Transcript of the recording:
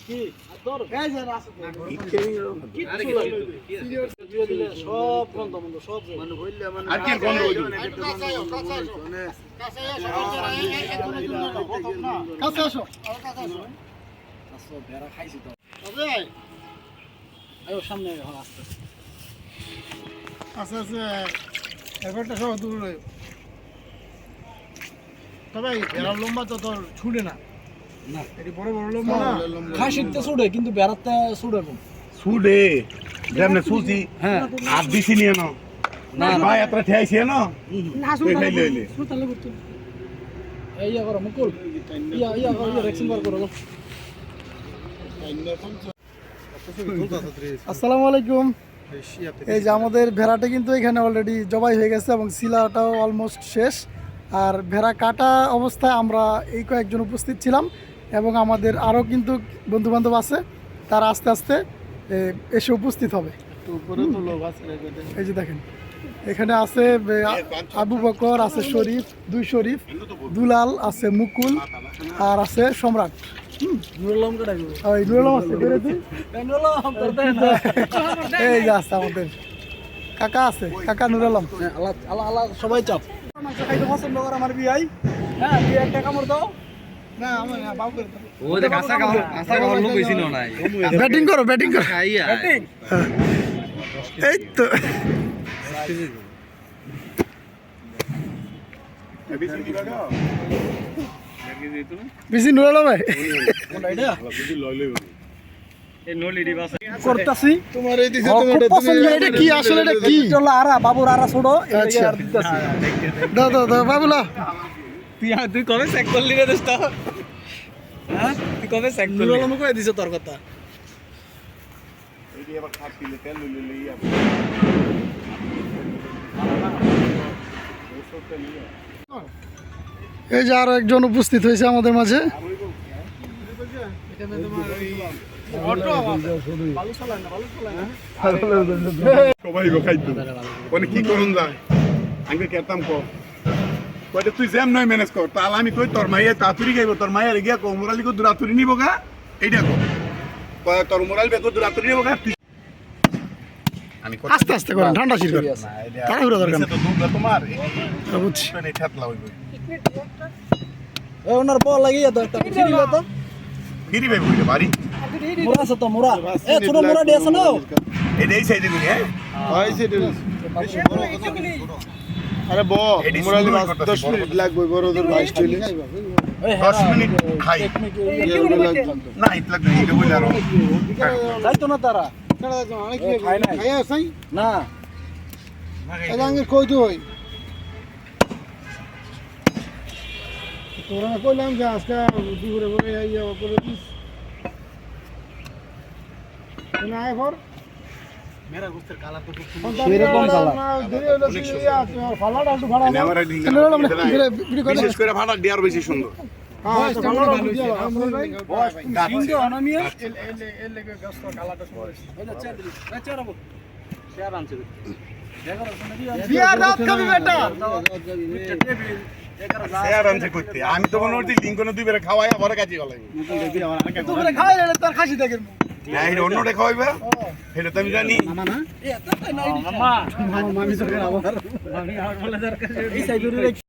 কি তোর এই যে আছে সব গন্ধ মন্দ সব মানে হইলে মানে আর কি গন্ধ হইলো কাছে আসো আসো বেরা খাইছি তো তবে আয়ো সামনে আস্তে আস্তে আস্তে এবারটা সব দূর রইল তবে বেড়ার লম্বা তো তোর ছুটে না না এটি বড় বড় লম্বা না খাসিতে ছুটে কিন্তু বেড়াতে ছুটে না ছুটে যেমন সুজি হ্যাঁ আর দিছি নিয়ে নাও না ভাই এত ঠেয়াইছে না না সুতালে করতে এই করো মুকুল ইয়া রেকশন বার করো আসসালামু আলাইকুম এই যে আমাদের ভেড়াটা কিন্তু এখানে অলরেডি জবাই হয়ে গেছে এবং শিলাটাও অলমোস্ট শেষ আর ভেড়া কাটা অবস্থায় আমরা এই কয়েকজন উপস্থিত ছিলাম এবং আমাদের আরও কিন্তু বন্ধুবান্ধব আছে তারা আস্তে আস্তে এসে উপস্থিত হবে এই যে দেখেন এখানে আছে আবু বকর আছে শরীফ শরীফ দুলাল আছে মুকুল আর আছে সম্রাট এই যে আছে আমাদের কাকা আছে কাকা নুর আলম আল্লাহ সবাই চাপ খাইতে পছন্দ করে আমার বিয়াই হ্যাঁ বিয়ে একটা কামড় দাও না আমার বাবু করে ও দে কাঁচা খাওয়ার লোক হইছিল না ব্যাটিং করো ব্যাটিং এই তো বেশি নুরালো ভাই কোনটা এটা বেশি লইলই এই নলিডি বাস করতাছি তোমার এই দিছে তোমার পছন্দ এটা কি আসলে এটা কি চলা আরা বাবুর আরা ছোড়ো এই আর দিতাছি দাও বাবুলা তুই কবে চেক করলি রে দোস্ত হ্যাঁ তুই কবে চেক করলি নুরালো কই দিছ তোর কথা এই এবার খাপিলে তেল লইলি আপনি এই যে আরো একজন উপস্থিত হয়েছে আমাদের মাঝে সবাই খাইতো মানে কি করুন যায় আমি কেতাম কয়টা তুই জ্যাম নয় ম্যানেজ কর তাহলে আমি কই তোর মাইয়া তাড়াতাড়ি খাইব তোর মাইয়া গিয়া কোমরালি কো দূরাতুরি নিব গা এইটা কো তোর মোরাল বেকো দূরাতুরি নিব গা আমি আস্তে আস্তে করেন ঠান্ডা শির করেন তাড়াহুড়ো দরকার না তো দুধ তোমার বুঝছি মানে ঠাতলা হইব এ ওনার বল লাগিয়ে দাও একটা ফিরি দাও তো ফিরি ভাই বইলে বাড়ি মোরা আছে তো মোরা এ ছোট মোরা দিয়েছ না এটা এই সাইডে গুনি হ্যাঁ হয় সেটা আরে ব মোরালি 10 মিনিট লাগবে বড় ওদের 22 চলে 10 মিনিট খাই না ইত লাগবে এটা বইলা আর যাইতো না তারা অনেক খাই না খাই আসাই না এদাঙ্গে কই তুই তোরা কইলাম যে আজকে দুপুরে বলে আইয়া করে দিস না আয় ফর মেরা গোস্তের কালার তো খুব সেরকম কালার ধরে হলো কি তোমার ফালাটা একটু ভাড়া না আমার বিশেষ করে ভাড়া দেওয়ার বেশি সুন্দর হ্যাঁ ফালাটা ভালো দিও আমরা নাই সিংহ অনামিয়া এর লেগে গোস্ত কালারটা সুন্দর ওইটা চেয়ার দিলি চেয়ার আবো চেয়ার আনছে দেখো বিয়ার রাত কবি বেটা আমি তো মনে হচ্ছে লিঙ্ক দুই বেড়ে খাওয়াই আবার কাজে গেল দুপুরে খাওয়াই তার খাসি দেখেন অন্যটা খাওয়াইবা সেটা তো আমি জানি মামা মামি সরকার আবার মামি আমার বলে দরকার এই সাইডে